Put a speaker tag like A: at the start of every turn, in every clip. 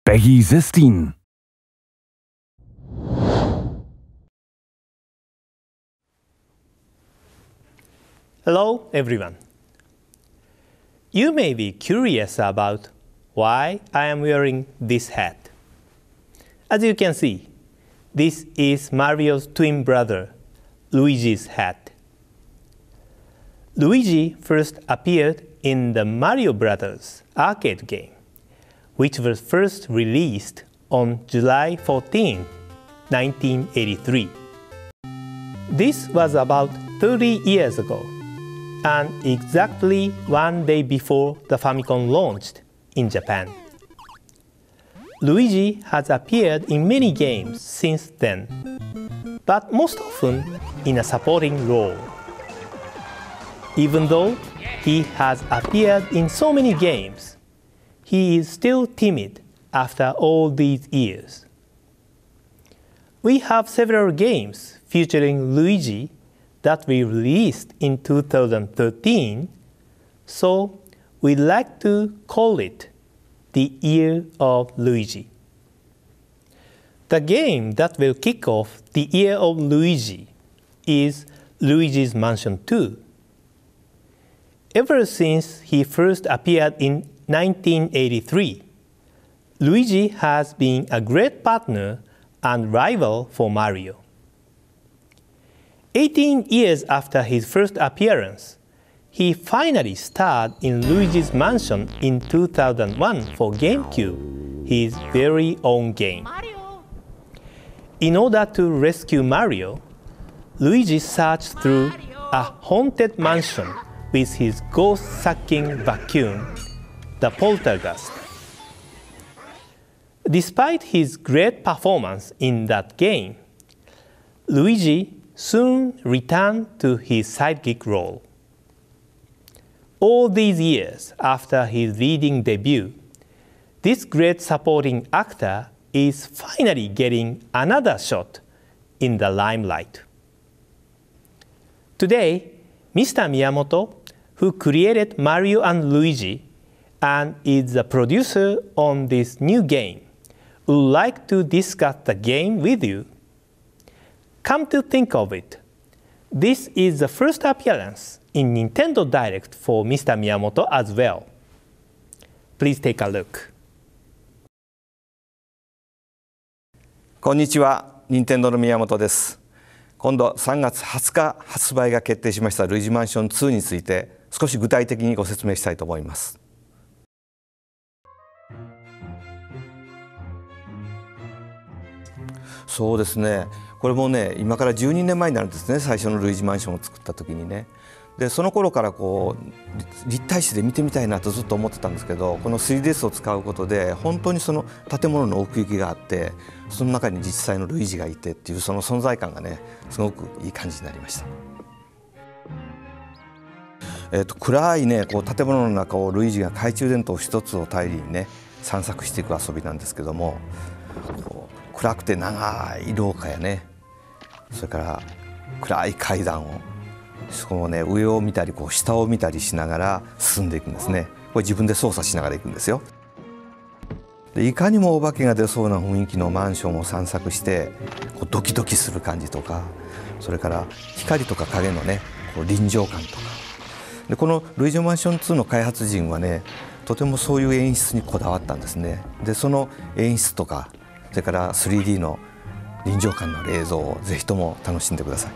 A: PEGI 16.
B: Hello everyone. You may be curious about why I am wearing this hat. As you can see, this is Mario's twin brother, Luigi's hat. Luigi first appeared in the Mario Brothers arcade game, which was first released on July 14, 1983. This was about 30 years ago, and exactly one day before the Famicom launched in Japan. Luigi has appeared in many games since then, but most often in a supporting role. Even though he has appeared in so many games, he is still timid after all these years. We have several games featuring Luigi that we released in 2013, so we'd like to call it the Year of Luigi. The game that will kick off the Year of Luigi is Luigi's Mansion 2. Ever since he first appeared in 1983, Luigi has been a great partner and rival for Mario. 18 years after his first appearance, he finally starred in Luigi's Mansion in 2001 for GameCube, his very own game. In order to rescue Mario, Luigi searched through a haunted mansion with his ghost-sucking vacuum, the Poltergeist. Despite his great performance in that game, Luigi soon returned to his sidekick role. All these years after his leading debut, this great supporting actor is finally getting another shot in the limelight. Today, Mr. Miyamoto, who created Mario and Luigi and is the producer on this new game, would like to discuss the game with you. Come to think of it, this is the first appearance in Nintendo Direct for Mr. Miyamoto as well. Please take a look.
C: こんにちは、任天堂の宮本です。今度3月20日発売が決定しましたルイージマンション2について少し具体的にご説明したいと思います。そうですね、これもね、今から12年前になるんですね、最初のルイージマンションを作った時にね。でその頃からこう立体視で見てみたいなとずっと思ってたんですけど、この 3DS を使うことで本当にその建物の奥行きがあって、その中に実際のルイージがいてっていうその存在感がね、すごくいい感じになりました。暗いね、こう建物の中をルイージが懐中電灯一つを頼りにね散策していく遊びなんですけども、暗くて長い廊下やね、それから暗い階段をそこをね、上を見たりこう下を見たりしながら進んでいくんですね。これ自分で操作しながら行くんですよ。でいかにもお化けが出そうな雰囲気のマンションを散策してこうドキドキする感じとか、それから光とか影のねこう臨場感とかで、このルイージマンション2の開発陣はねとてもそういう演出にこだわったんですね。でその演出とかそれから 3D の臨場感のある映像をぜひとも楽しんでください。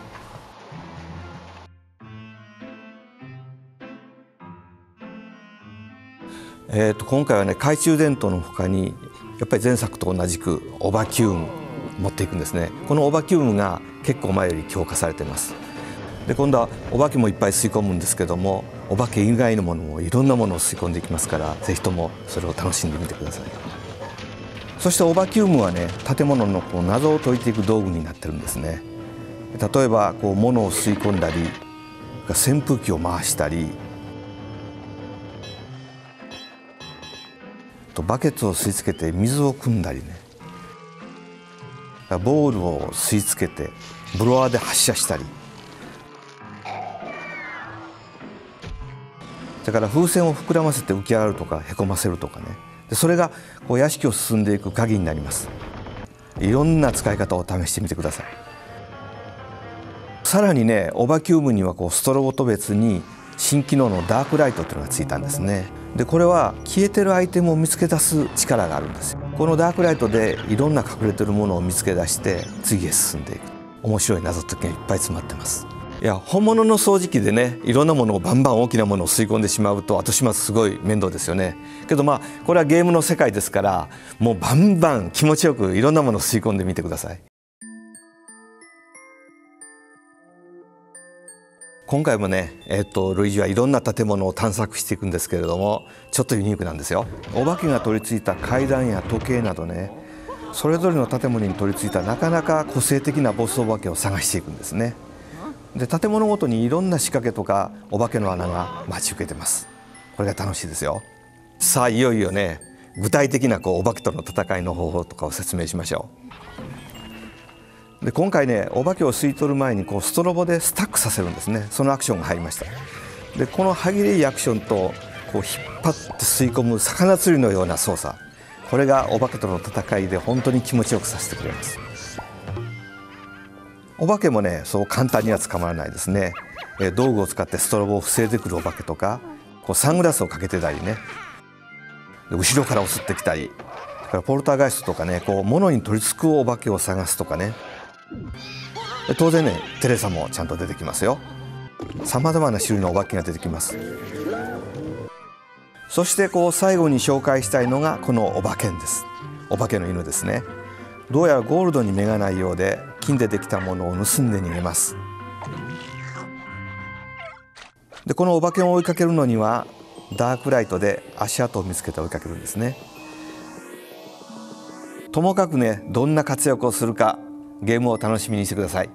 C: 今回はね懐中電灯の他にやっぱり前作と同じくオバキューム持っていくんですね。このオバキュームが結構前より強化されています。で今度はお化けもいっぱい吸い込むんですけども、お化け以外のものもいろんなものを吸い込んでいきますから、ぜひともそれを楽しんでみてください。そしてオバキュームはね建物のこう謎を解いていく道具になってるんですね。例えばこう物を吸い込んだり、扇風機を回したり、バケツを吸い付けて水を汲んだりね、ボールを吸い付けてブロワーで発射したり、それから風船を膨らませて浮き上がるとかへこませるとかね、でそれがこう屋敷を進んでいく鍵になります。いろんな使い方を試してみてください。さらにね、オバキューブにはこうストロボと別に新機能のダークライトっていうのがついたんですね。でこれは消えてるアイテムを見つけ出す力があるんですよ。このダークライトでいろんな隠れてるものを見つけ出して次へ進んでいく。面白い謎解きがいっぱい詰まってます。いや、本物の掃除機でね、いろんなものをバンバン大きなものを吸い込んでしまうと後始末すごい面倒ですよね。けどこれはゲームの世界ですから、もうバンバン気持ちよくいろんなものを吸い込んでみてください。今回もね、ルイージはいろんな建物を探索していくんですけれども、ちょっとユニークなんですよ。お化けが取り付いた階段や時計などね、それぞれの建物に取り付いたなかなか個性的なボスお化けを探していくんですね。で建物ごとにいろんな仕掛けとかお化けの穴が待ち受けてます。これが楽しいですよ。さあいよいよね、具体的なお化けとの戦いの方法とかを説明しましょう。で今回ね、お化けを吸い取る前にストロボでスタックさせるんですね。そのアクションが入りました。でこの歯切れいいアクションと引っ張って吸い込む魚釣りのような操作、これがお化けとの戦いで本当に気持ちよくさせてくれます。お化けもね、そう簡単には捕まらないですね。道具を使ってストロボを防いでくるお化けとか、サングラスをかけてたりね、後ろから襲ってきたり、ポルターガイストとかね、物に取り付くお化けを探すとかね。当然ね、テレサもちゃんと出てきますよ。さまざまな種類のお化けが出てきます。そして最後に紹介したいのがこのお化けんです。お化けの犬ですね。どうやらゴールドに目がないようで、金でできたものを盗んで逃げます。でこのお化けを追いかけるのにはダークライトで足跡を見つけて追いかけるんですね。ともかくね、どんな活躍をするかゲームを楽しみにしてください。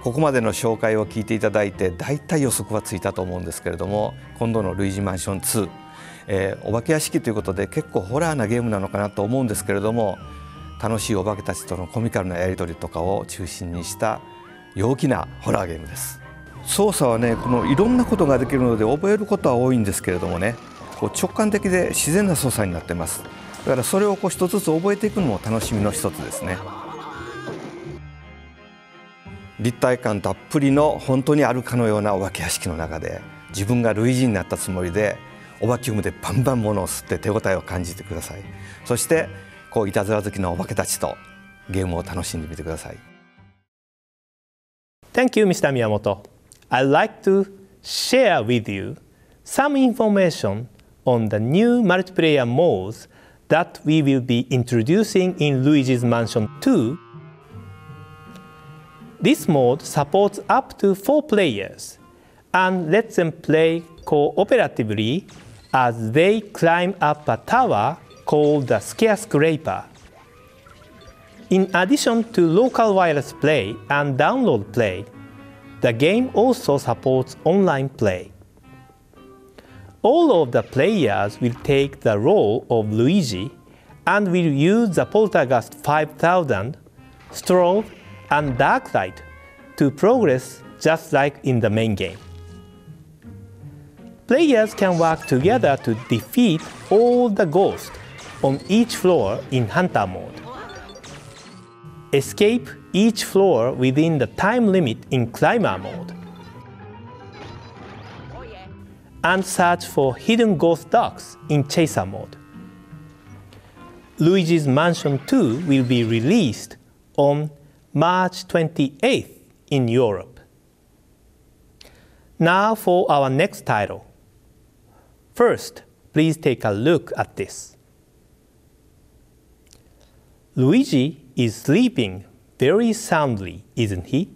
C: ここまでの紹介を聞いていただいて、だいたい予測はついたと思うんですけれども、今度のルイージマンション2、お化け屋敷ということで結構ホラーなゲームなのかなと思うんですけれども、楽しいお化けたちとのコミカルなやり取りとかを中心にした陽気なホラーゲームです。操作はね、いろんなことができるので覚えることは多いんですけれどもね、直感的で自然な操作になってます。だからそれを一つずつ覚えていくのも楽しみの一つですね。立体感たっぷりの本当にあるかのようなお化け屋敷の中で、自分がルイージになったつもりでオバキュームでバンバン物を吸って手応えを感じてください。そしていたずら好きなお化けたちとゲームを楽しんでみてください。
B: Thank you, Mr. Miyamoto. I'd like to share with you some information on the new multiplayer modes that we will be introducing in Luigi's Mansion 2. This mode supports up to 4 players and lets them play cooperatively as they climb up a tower called the Skyscraper. In addition to local wireless play and download play, the game also supports online play. All of the players will take the role of Luigi and will use the Poltergust 5000, Strobe, and Darklight to progress just like in the main game. Players can work together to defeat all the ghosts on each floor in Hunter mode. Escape each floor within the time limit in Climber mode. And search for hidden ghost dogs in Chaser mode. Luigi's Mansion 2 will be released on March 28th in Europe. Now for our next title. First, please take a look at this. Luigi is sleeping very soundly, isn't he?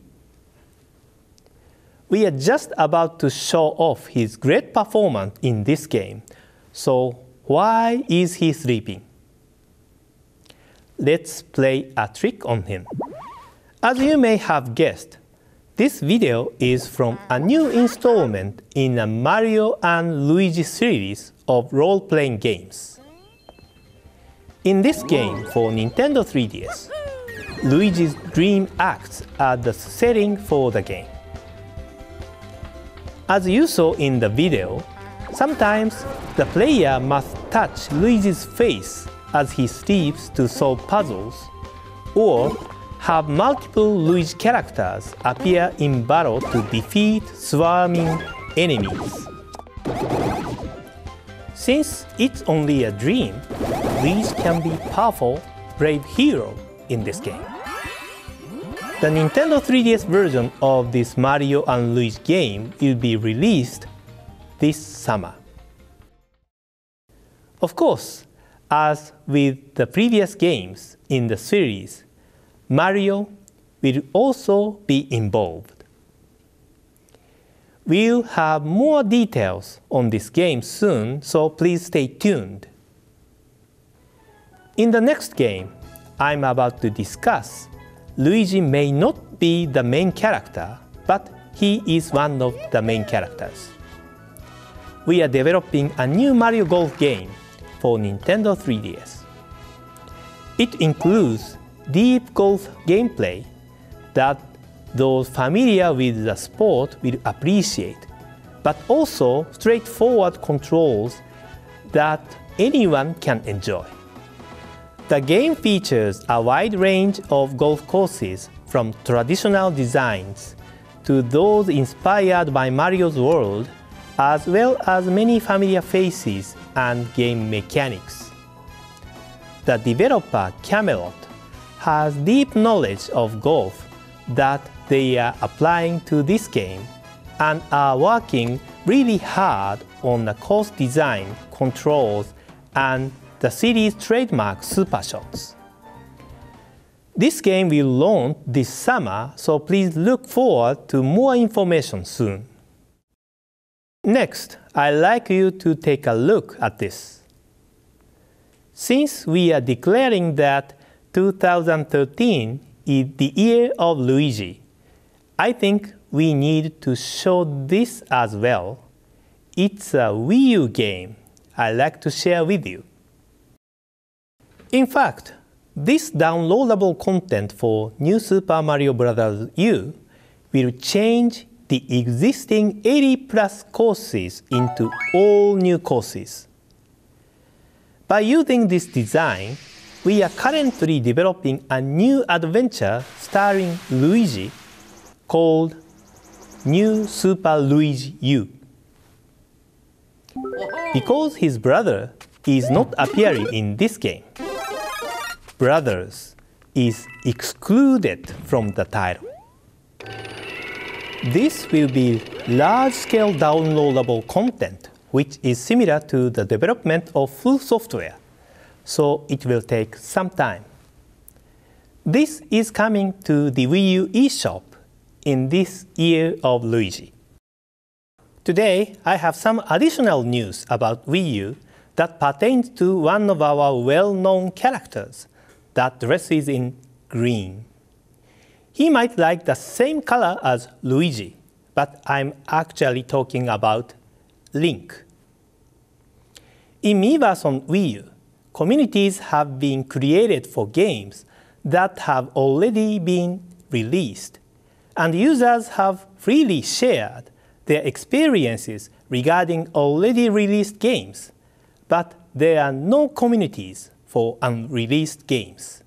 B: We are just about to show off his great performance in this game, so why is he sleeping? Let's play a trick on him. As you may have guessed, this video is from a new installment in the Mario and Luigi series of role-playing games. In this game for Nintendo 3DS, Luigi's dream acts are the setting for the game. As you saw in the video, Sometimes the player must touch Luigi's face as he sleeps to solve puzzles, or have multiple Luigi characters appear in battle to defeat swarming enemies. Since it's only a dream, Luigi can be a powerful, brave hero in this game. The Nintendo 3DS version of this Mario & Luigi game will be released this summer. Of course, as with the previous games in the series, Mario will also be involved. We'll have more details on this game soon, so please stay tuned. In the next game I'm about to discuss, Luigi may not be the main character, but he is one of the main characters. We are developing a new Mario Golf game for Nintendo 3DS. It includes deep golf gameplay that those familiar with the sport will appreciate, but also straightforward controls that anyone can enjoy. The game features a wide range of golf courses, from traditional designs to those inspired by Mario's world, as well as many familiar faces and game mechanics. The developer Camelot has deep knowledge of golf that they are applying to this game and are working really hard on the course design, controls, and the series' trademark super shots. This game will launch this summer, so please look forward to more information soon. Next, I'd like you to take a look at this. Since we are declaring that 2013 is the year of Luigi, I think we need to show this as well. It's a Wii U game I'd like to share with you. In fact, this downloadable content for New Super Mario Bros. U will change the existing 80+ courses into all new courses. By using this design, we are currently developing a new adventure starring Luigi called New Super Luigi U. Because his brother is not appearing in this game, Brothers is excluded from the title. This will be large-scale downloadable content, which is similar to the development of full software, so it will take some time. This is coming to the Wii U eShop in this year of Luigi. Today, I have some additional news about Wii U that pertains to one of our well-known characters that dresses in green. He might like the same color as Luigi, but I'm actually talking about Link. In Miiverse on Wii U, communities have been created for games that have already been released, and users have freely shared their experiences regarding already released games, but there are no communities for unreleased games.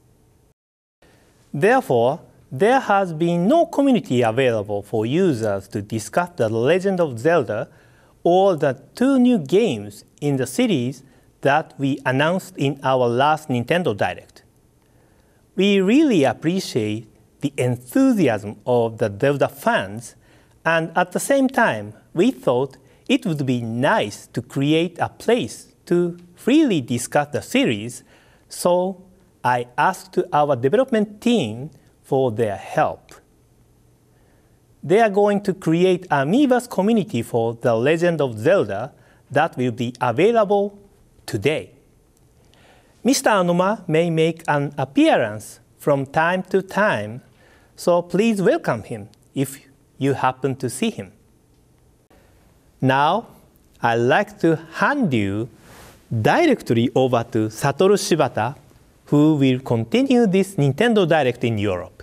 B: Therefore, there has been no community available for users to discuss The Legend of Zelda or the 2 new games in the series that we announced in our last Nintendo Direct. We really appreciate the enthusiasm of the Zelda fans, and at the same time, we thought it would be nice to create a place to freely discuss the series, so I asked our development team for their help. They are going to create a Miiverse community for The Legend of Zelda that will be available today. Mr. Anoma may make an appearance from time to time, so please welcome him if you happen to see him. Now, I'd like to hand you directly over to Satoru Shibata, who will continue this Nintendo Direct in Europe.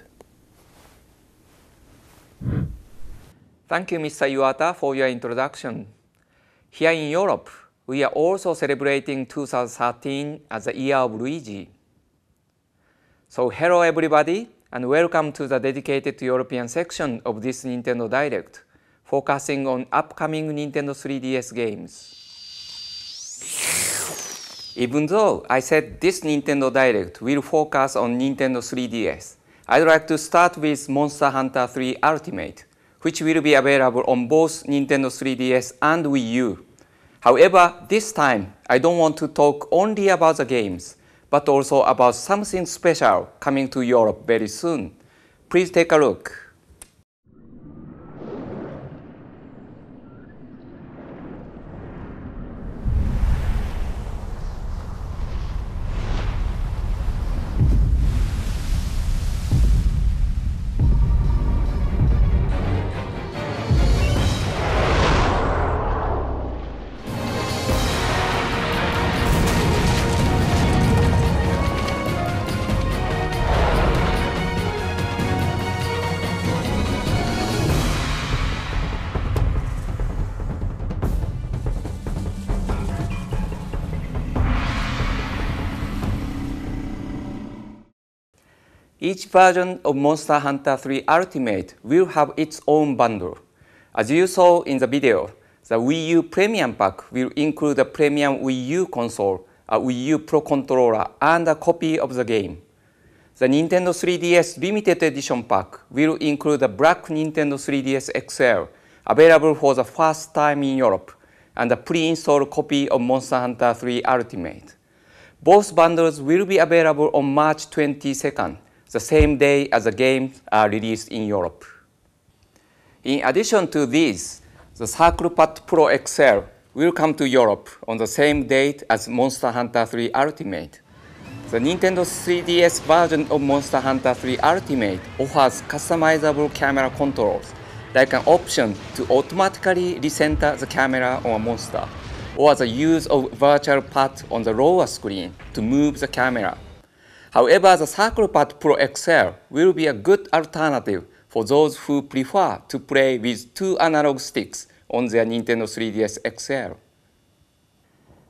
A: Thank you, Mr. Iwata, for your introduction. Here in Europe, we are also celebrating 2013 as the year of Luigi. So hello everybody, and welcome to the dedicated European section of this Nintendo Direct, focusing on upcoming Nintendo 3DS games. Even though I said this Nintendo Direct will focus on Nintendo 3DS, I'd like to start with Monster Hunter 3 Ultimate, which will be available on both Nintendo 3DS and Wii U. However, this time, I don't want to talk only about the games, but also about something special coming to Europe very soon. Please take a look. Each version of Monster Hunter 3 Ultimate will have its own bundle. As you saw in the video, the Wii U Premium Pack will include a premium Wii U console, a Wii U Pro Controller, and a copy of the game. The Nintendo 3DS Limited Edition Pack will include a black Nintendo 3DS XL, available for the first time in Europe, and a pre-installed copy of Monster Hunter 3 Ultimate. Both bundles will be available on March 22nd, the same day as the games are released in Europe. In addition to these, the Circle Pad Pro XL will come to Europe on the same date as Monster Hunter 3 Ultimate. The Nintendo 3DS version of Monster Hunter 3 Ultimate offers customizable camera controls, like an option to automatically recenter the camera on a monster, or the use of virtual pad on the lower screen to move the camera. However, the Circle Pad Pro XL will be a good alternative for those who prefer to play with two analog sticks on their Nintendo 3DS XL.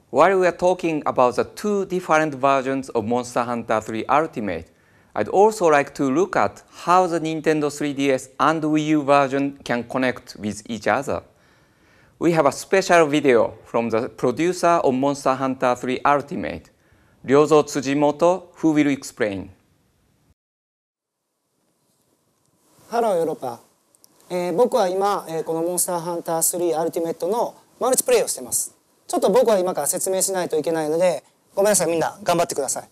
A: While we are talking about the two different versions of Monster Hunter 3 Ultimate, I'd also like to look at how the Nintendo 3DS and Wii U version can connect with each other. We have a special video from the producer of Monster Hunter 3 Ultimate, Ryozo Tsujimoto, who will explain.
D: Hello ヨーロッパ、僕は今、このモンスターハンター3アルティメットのマルチプレイをしています。ちょっと僕は今から説明しないといけないのでごめんなさい、みんな頑張ってください。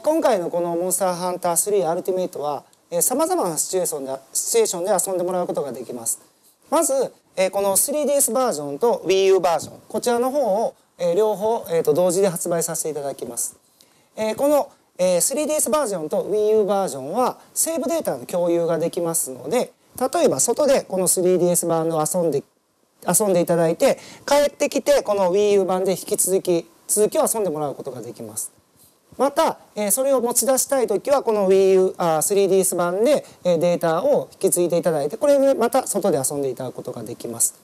D: 今回のこのモンスターハンター3アルティメットはさまざまなシチュエーションで遊んでもらうことができます。まず、この 3DS バージョンと Wii U バージョン、こちらの方を両方、同時で発売させていただきます。この、3DS バージョンと Wii U バージョンはセーブデータの共有ができますので、例えば外でこの 3DS 版を遊んでいただいて、帰ってきてこの Wii U 版で引き続きを遊んでもらうことができます。また、それを持ち出したいときはこの 3DS 版でデータを引き継いでいただいて、これでまた外で遊んでいただくことができます。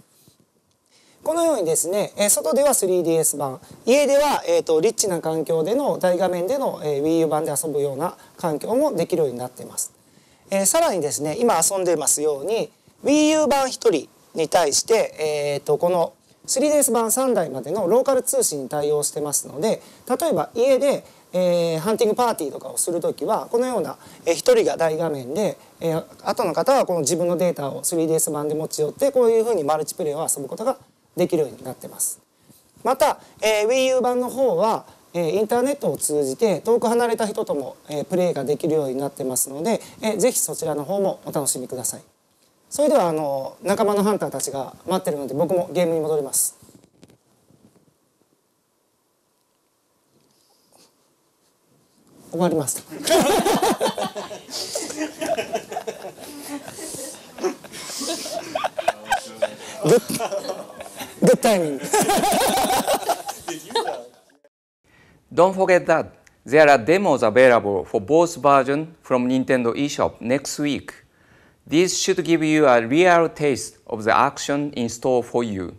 D: このようにですね、外では 3DS 版、家では、リッチな環境での大画面での Wii U 版で遊ぶような環境もできるようになっています。さらにですね、今遊んでいますように Wii U 版1人に対して、この 3DS 版3台までのローカル通信に対応してますので、例えば家でハンティングパーティーとかをするときはこのような1人が大画面で後の方はこの自分のデータを 3DS 版で持ち寄ってこういうふうにマルチプレイを遊ぶことができるようになってます。また、Wii U 版の方はインターネットを通じて遠く離れた人ともプレイができるようになってますので、ぜひそちらの方もお楽しみください。それでは仲間のハンターたちが待ってるので僕もゲームに戻ります。終わりました。Good timing.
A: Don't forget that there are demos available for both versions from Nintendo eShop next week. These should give you a real taste of the action in store for you.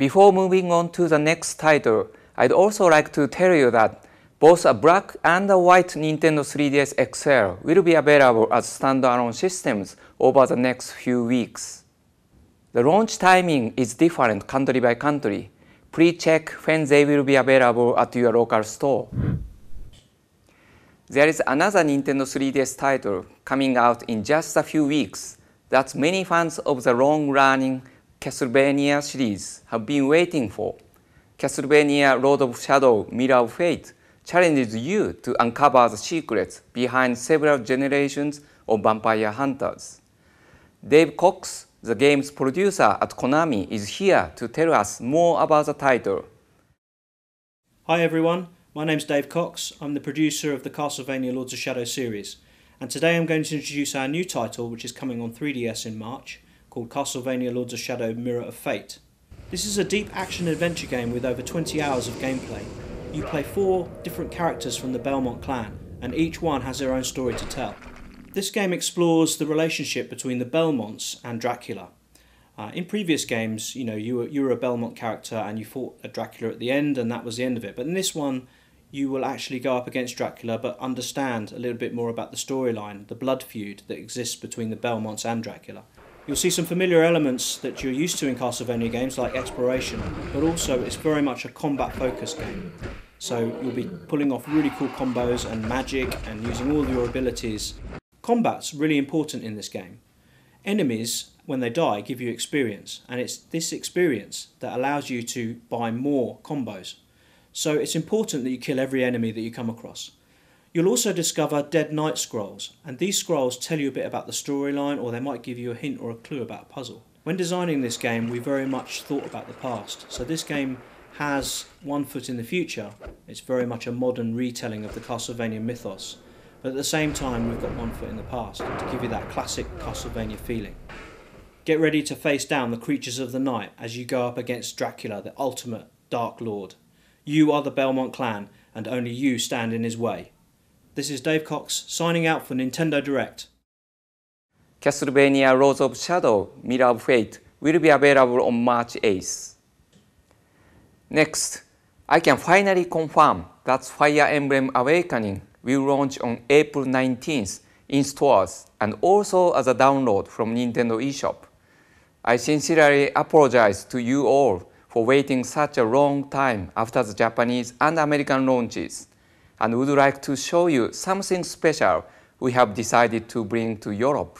A: Before moving on to the next title, I'd also like to tell you that both a black and a white Nintendo 3DS XL will be available as standalone systems over the next few weeks. The launch timing is different country by country. Please check when they will be available at your local store. There is another Nintendo 3DS title coming out in just a few weeks that many fans of the long-running Castlevania series have been waiting for. Castlevania Lord of Shadow Mirror of Fate challenges you to uncover the secrets behind several generations of vampire hunters. Dave Cox, the game's producer at Konami, is here to tell us more about the title.
E: Hi everyone, my name's Dave Cox. I'm the producer of the Castlevania Lords of Shadow series, and today I'm going to introduce our new title, which is coming on 3DS in March, called Castlevania Lords of Shadow Mirror of Fate. This is a deep action-adventure game with over 20 hours of gameplay. You play 4 different characters from the Belmont clan, and each one has their own story to tell. This game explores the relationship between the Belmonts and Dracula. In previous games, you were a Belmont character and you fought a Dracula at the end, and that was the end of it. But in this one, you will actually go up against Dracula, but understand a little bit more about the storyline, the blood feud that exists between the Belmonts and Dracula. You'll see some familiar elements that you're used to in Castlevania games, like exploration, but also it's very much a combat-focused game. So you'll be pulling off really cool combos and magic and using all your abilities. Combat's really important in this game. Enemies, when they die, give you experience, and it's this experience that allows you to buy more combos. So it's important that you kill every enemy that you come across. You'll also discover Dead Knight scrolls, and these scrolls tell you a bit about the storyline, or they might give you a hint or a clue about a puzzle. When designing this game, we very much thought about the past, so this game has one foot in the future. It's very much a modern retelling of the Castlevania mythos, but at the same time we've got one foot in the past to give you that classic Castlevania feeling. Get ready to face down the creatures of the night as you go up against Dracula, the ultimate Dark Lord. You are the Belmont clan, and only you stand in his way. This is Dave Cox signing out for Nintendo Direct.
A: Castlevania Lords of Shadow Mirror of Fate will be available on March 8th. Next, I can finally confirm that Fire Emblem Awakening will launch on April 19th in stores and also as a download from Nintendo eShop. I sincerely apologize to you all for waiting such a long time after the Japanese and American launches, and would like to show you something special we have decided to bring to Europe.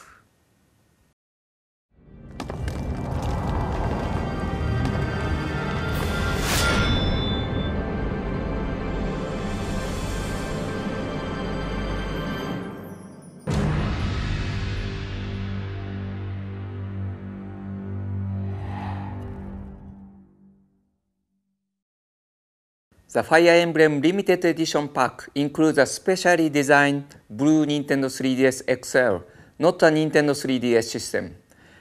A: The Fire Emblem Limited Edition pack includes a specially designed blue Nintendo 3DS XL, not a Nintendo 3DS system,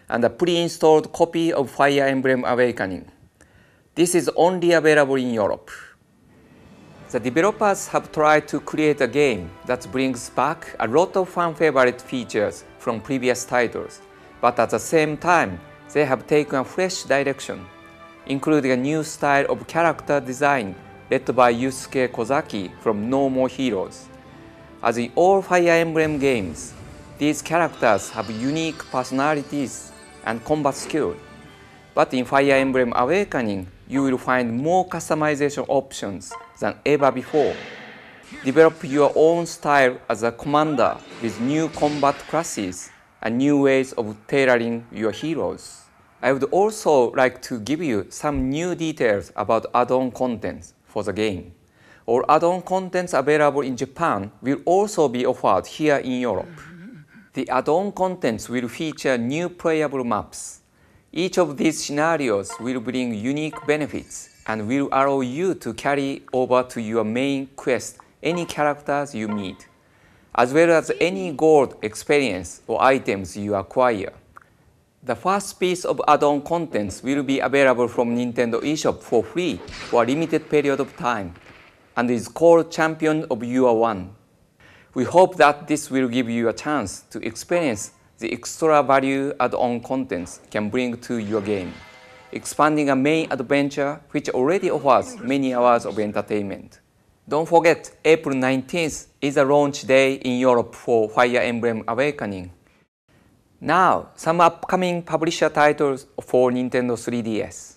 A: and a pre-installed copy of Fire Emblem Awakening. This is only available in Europe. The developers have tried to create a game that brings back a lot of fan-favorite features from previous titles, but at the same time, they have taken a fresh direction, including a new style of character design led by Yusuke Kozaki from No More Heroes. As in all Fire Emblem games, these characters have unique personalities and combat skill. But in Fire Emblem Awakening, you will find more customization options than ever before. Develop your own style as a commander with new combat classes and new ways of tailoring your heroes. I would also like to give you some new details about add-on contents for the game. All add-on contents available in Japan will also be offered here in Europe. The add-on contents will feature new playable maps. Each of these scenarios will bring unique benefits and will allow you to carry over to your main quest any characters you meet, as well as any gold, experience, or items you acquire. The first piece of add-on contents will be available from Nintendo eShop for free for a limited period of time, and is called Champion of Your One. We hope that this will give you a chance to experience the extra value add-on contents can bring to your game. expanding a main adventure which already offers many hours of entertainment. Don't forget, April 19th is a launch day in Europe for Fire Emblem Awakening. Now, some upcoming publisher titles for Nintendo 3DS.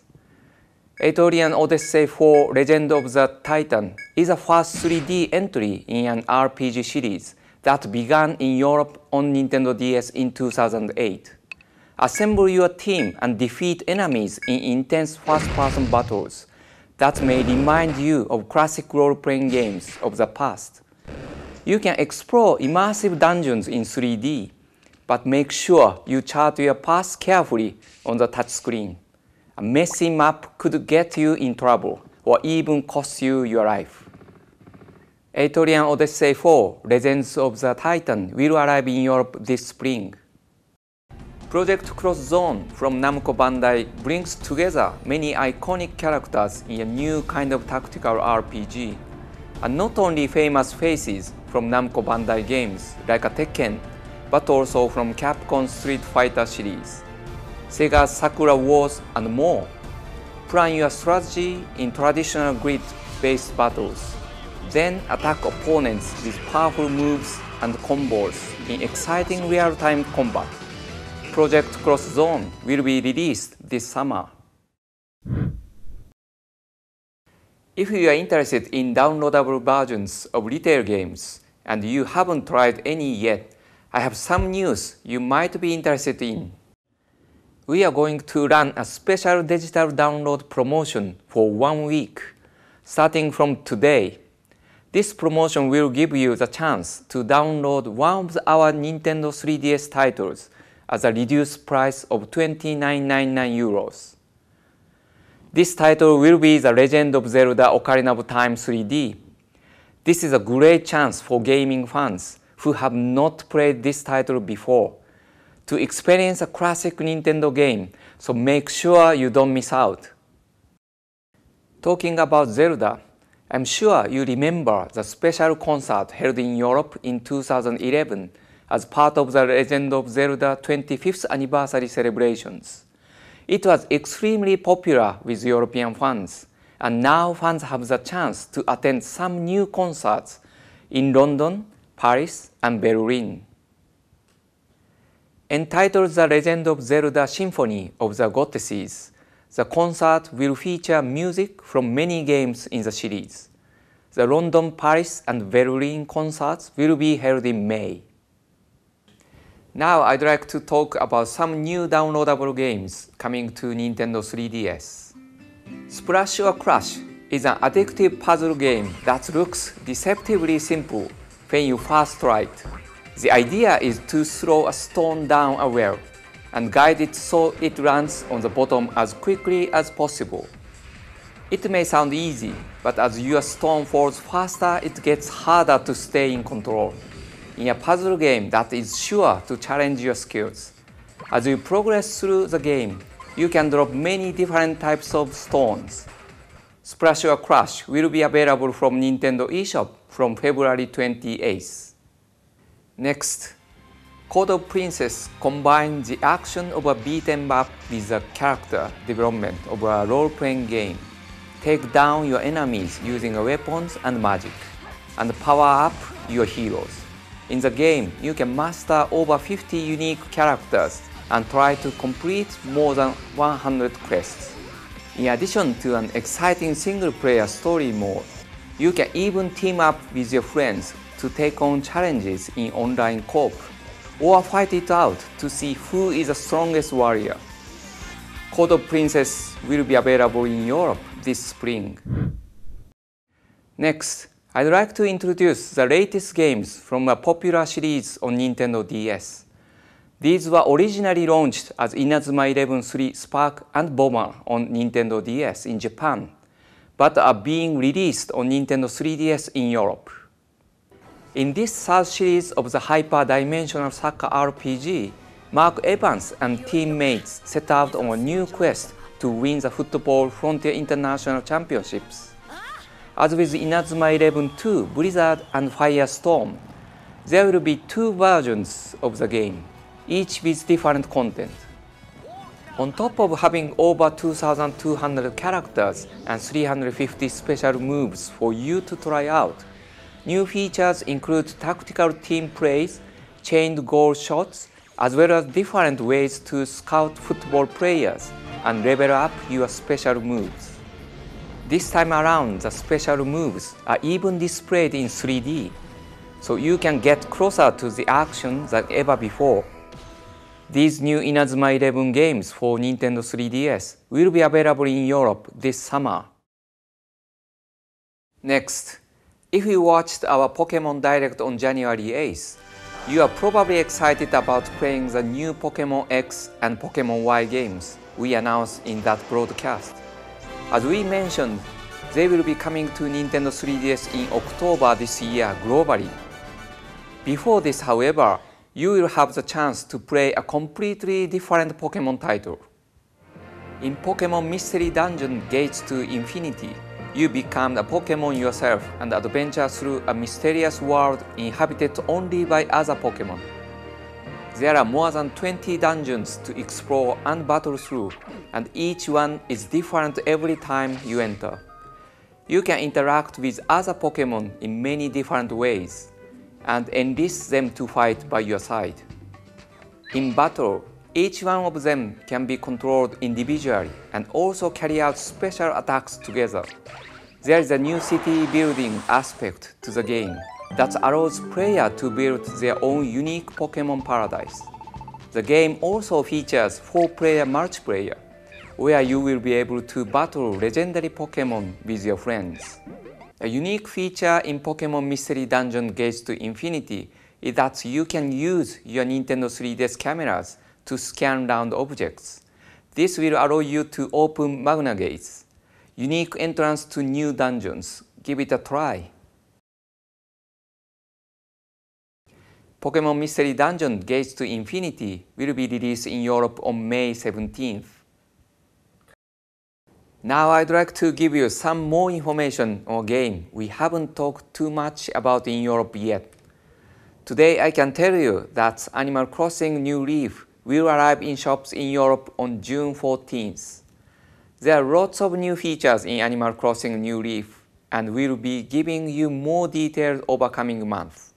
A: Etrian Odyssey 4 Legend of the Titan is a first 3D entry in an RPG series that began in Europe on Nintendo DS in 2008. Assemble your team and defeat enemies in intense first-person battles that may remind you of classic role-playing games of the past. You can explore immersive dungeons in 3D, but make sure you chart your path carefully on the touchscreen. A messy map could get you in trouble or even cost you your life. Etrian Odyssey 4 Legends of the Titan will arrive in Europe this spring. Project Cross Zone from Namco Bandai brings together many iconic characters in a new kind of tactical RPG, and not only famous faces from Namco Bandai games like Tekken, but also from Capcom's Street Fighter series, Sega's Sakura Wars, and more. Plan your strategy in traditional grid-based battles, then attack opponents with powerful moves and combos in exciting real-time combat. Project Cross Zone will be released this summer. If you are interested in downloadable versions of retail games and you haven't tried any yet, I have some news you might be interested in. We are going to run a special digital download promotion for 1 week, starting from today. This promotion will give you the chance to download one of our Nintendo 3DS titles at a reduced price of €29.99. This title will be The Legend of Zelda Ocarina of Time 3D. This is a great chance for gaming fans who have not played this title before to experience a classic Nintendo game, so make sure you don't miss out. Talking about Zelda, I'm sure you remember the special concert held in Europe in 2011 as part of the Legend of Zelda 25th anniversary celebrations. It was extremely popular with European fans, and now fans have the chance to attend some new concerts in London, Paris, and Berlin. Entitled The Legend of Zelda Symphony of the Goddesses, the concert will feature music from many games in the series. The London, Paris, and Berlin concerts will be held in May. Now I'd like to talk about some new downloadable games coming to Nintendo 3DS. Splash or Crash is an addictive puzzle game that looks deceptively simple when you first try it. The idea is to throw a stone down a well and guide it so it lands on the bottom as quickly as possible. It may sound easy, but as your stone falls faster, it gets harder to stay in control in a puzzle game that is sure to challenge your skills. As you progress through the game, you can drop many different types of stones. Splash or Crash will be available from Nintendo eShop from February 28th. Next, Code of Princess combines the action of a beat-em-up with the character development of a role-playing game. Take down your enemies using weapons and magic, and power up your heroes. In the game, you can master over 50 unique characters and try to complete more than 100 quests. In addition to an exciting single-player story mode, you can even team up with your friends to take on challenges in online co-op, or fight it out to see who is the strongest warrior. Code of Princess will be available in Europe this spring. Next, I'd like to introduce the latest games from a popular series on Nintendo DS. These were originally launched as Inazuma 11 3 Spark and Bomber on Nintendo DS in Japan, but are being released on Nintendo 3DS in Europe. In this third series of the hyper-dimensional soccer RPG, Mark Evans and teammates set out on a new quest to win the Football Frontier International Championships. As with Inazuma 11 2 Blizzard and Firestorm, there will be two versions of the game, each with different content. On top of having over 2,200 characters and 350 special moves for you to try out, new features include tactical team plays, chained goal shots, as well as different ways to scout football players and level up your special moves. This time around, the special moves are even displayed in 3D, so you can get closer to the action than ever before. These new Inazuma 11 games for Nintendo 3DS will be available in Europe this summer. Next, if you watched our Pokemon Direct on January 8th, you are probably excited about playing the new Pokemon X and Pokemon Y games we announced in that broadcast. As we mentioned, they will be coming to Nintendo 3DS in October this year globally. Before this, however, you will have the chance to play a completely different Pokemon title. In Pokemon Mystery Dungeon Gates to Infinity, you become a Pokemon yourself and adventure through a mysterious world inhabited only by other Pokemon. There are more than 20 dungeons to explore and battle through, and each one is different every time you enter. You can interact with other Pokemon in many different ways, and enlist them to fight by your side. In battle, each one of them can be controlled individually and also carry out special attacks together. There is a new city building aspect to the game that allows players to build their own unique Pokemon paradise. The game also features 4-player multiplayer, where you will be able to battle legendary Pokemon with your friends. A unique feature in Pokemon Mystery Dungeon Gates to Infinity is that you can use your Nintendo 3DS cameras to scan round objects. This will allow you to open Magna Gates, unique entrance to new dungeons. Give it a try. Pokemon Mystery Dungeon Gates to Infinity will be released in Europe on May 17th. Now I'd like to give you some more information on a game we haven't talked too much about in Europe yet. Today I can tell you that Animal Crossing New Leaf will arrive in shops in Europe on June 14th. There are lots of new features in Animal Crossing New Leaf, and we'll be giving you more details over coming months.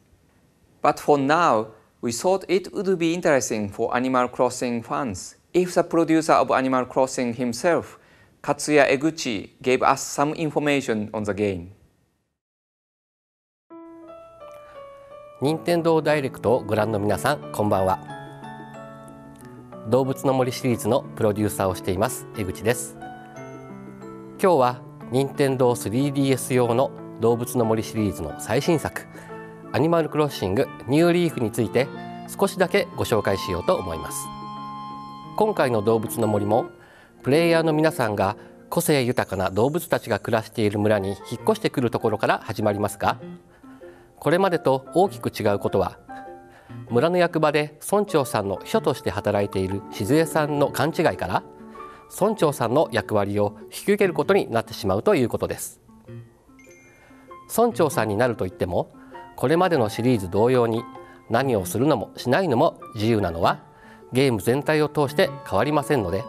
A: But for now, we thought it would be interesting for Animal Crossing fans if the producer of Animal Crossing himself, Katsuya Eguchi, gave us some information on the game.
F: 任天堂ダイレクトをご覧の皆さん、こんばんは。動物の森シリーズのプロデューサーをしています江口です。今日は任天堂 3DS 用の動物の森シリーズの最新作アニマルクロッシングニューリーフについて少しだけご紹介しようと思います。今回の動物の森もプレイヤーの皆さんが個性豊かな動物たちが暮らしている村に引っ越してくるところから始まりますが、これまでと大きく違うことは、村の役場で村長さんの秘書として働いている静江さんの勘違いから村長さんの役割を引き受けることになってしまうということです。村長さんになるといっても、これまでのシリーズ同様に何をするのもしないのも自由なのはゲーム全体を通して変わりませんので、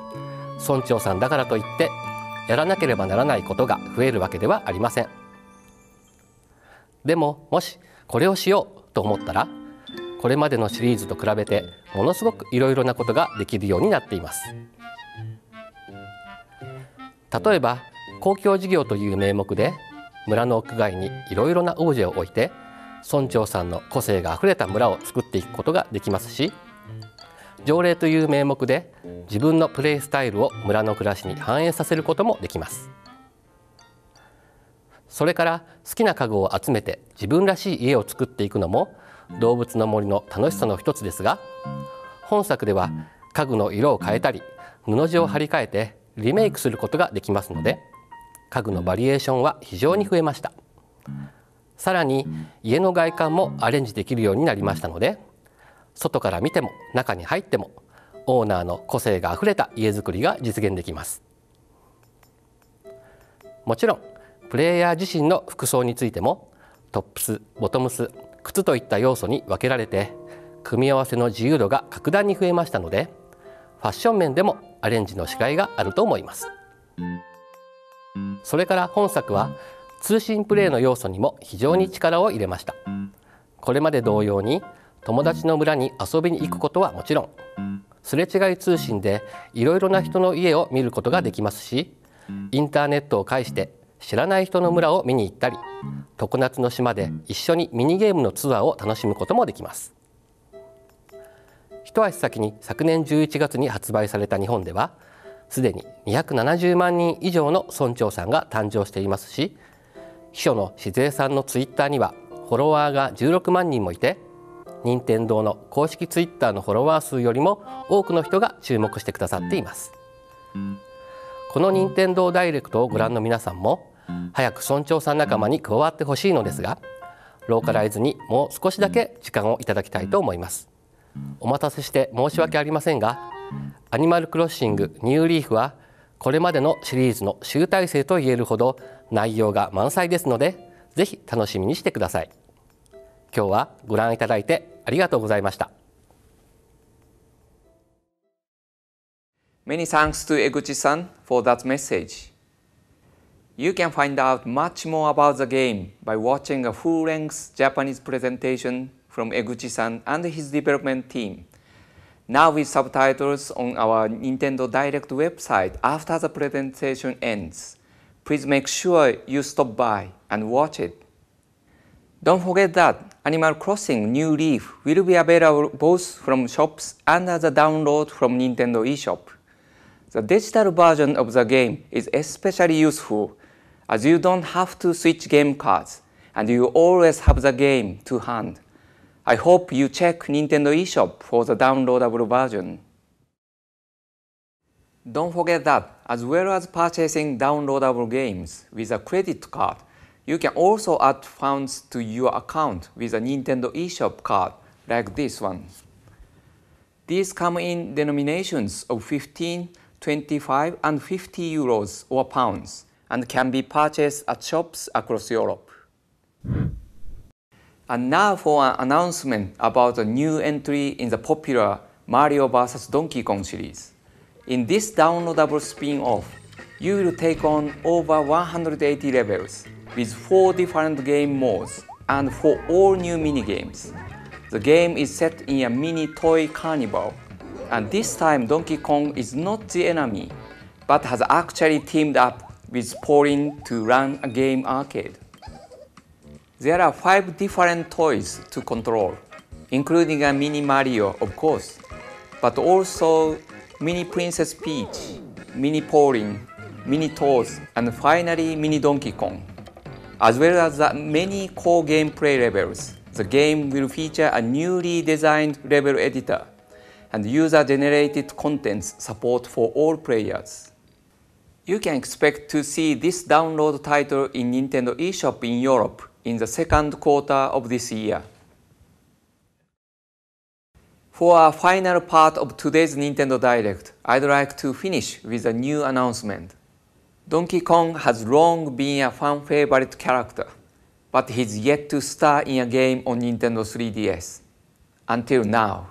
F: 村長さんだからといってやらなければならないことが増えるわけではありません。でももしこれをしようと思ったら、これまでのシリーズと比べてものすごくいろいろなことができるようになっています。例えば公共事業という名目で村の屋外にいろいろなオブジェを置いて村長さんの個性があふれた村を作っていくことができますし、条例という名目で自分のプレイスタイルを村の暮らしに反映させることもできます。それから好きな家具を集めて自分らしい家を作っていくのも動物の森の楽しさの一つですが、本作では家具の色を変えたり布地を張り替えてリメイクすることができますので、家具のバリエーションは非常に増えました。さらに家の外観もアレンジできるようになりましたので、外から見ても中に入ってもオーナーの個性があふれた家づくりが実現できます。もちろんプレイヤー自身の服装についてもトップス、ボトムス、靴といった要素に分けられて組み合わせの自由度が格段に増えましたので、ファッション面でもアレンジのしがいがあると思います。それから本作は通信プレイの要素にも非常に力を入れました。これまで同様に友達の村に遊びに行くことはもちろん、すれ違い通信でいろいろな人の家を見ることができますし、インターネットを介して知らない人の村を見に行ったり、常夏の島で一緒にミニゲームのツアーを楽しむこともできます。一足先に昨年11月に発売された日本では、すでに270万人以上の村長さんが誕生していますし、秘書の静江さんのツイッターにはフォロワーが16万人もいて、任天堂の公式ツイッターのフォロワー数よりも多くの人が注目してくださっています。この任天堂ダイレクトをご覧の皆さんも早く村長さん仲間に加わってほしいのですが、ローカライズにもう少しだけ時間をいただきたいと思います。お待たせして申し訳ありませんが、アニマルクロッシングニューリーフはこれまでのシリーズの集大成と言えるほど内容が満載ですので、ぜひ楽しみにしてください。今日はご覧いただいてありがとうございました。
A: Many thanks to Eguchi-san for that message. You can find out much more about the game by watching a full-length Japanese presentation from Eguchi-san and his development team. Now with subtitles on our Nintendo Direct website after the presentation ends. Please make sure you stop by and watch it. Don't forget that Animal Crossing New Leaf will be available both from shops and as a download from Nintendo eShop. The digital version of the game is especially useful as you don't have to switch game cards and you always have the game to hand. I hope you check Nintendo eShop for the downloadable version. Don't forget that as well as purchasing downloadable games with a credit card, you can also add funds to your account with a Nintendo eShop card like this one. These come in denominations of 15, 25 and 50 euros or pounds and can be purchased at shops across Europe. And now for an announcement about a new entry in the popular Mario vs. Donkey Kong series. In this downloadable spin-off, you will take on over 180 levels with 4 different game modes and 4 all new minigames. The game is set in a mini toy carnival, and this time Donkey Kong is not the enemy, but has actually teamed up with Pauline to run a game arcade. There are 5 different toys to control, including a mini Mario, of course, but also mini Princess Peach, mini Pauline, mini Toad, and finally mini Donkey Kong. As well as the many core gameplay levels, the game will feature a newly designed level editor and user-generated contents support for all players. You can expect to see this download title in Nintendo eShop in Europe in the second quarter of this year. For our final part of today's Nintendo Direct, I'd like to finish with a new announcement. Donkey Kong has long been a fan favorite character, but he's yet to star in a game on Nintendo 3DS. Until now,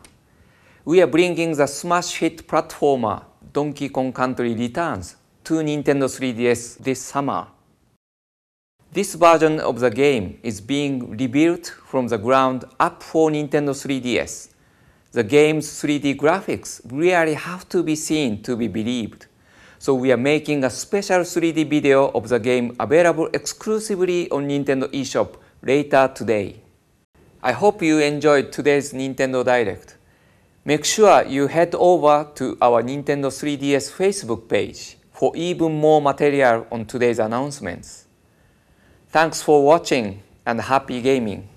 A: we are bringing the smash hit platformer Donkey Kong Country Returns to Nintendo 3DS this summer. This version of the game is being rebuilt from the ground up for Nintendo 3DS. The game's 3D graphics really have to be seen to be believed. So we are making a special 3D video of the game available exclusively on Nintendo eShop later today. I hope you enjoyed today's Nintendo Direct. Make sure you head over to our Nintendo 3DS Facebook page for even more material on today's announcements. Thanks for watching and happy gaming!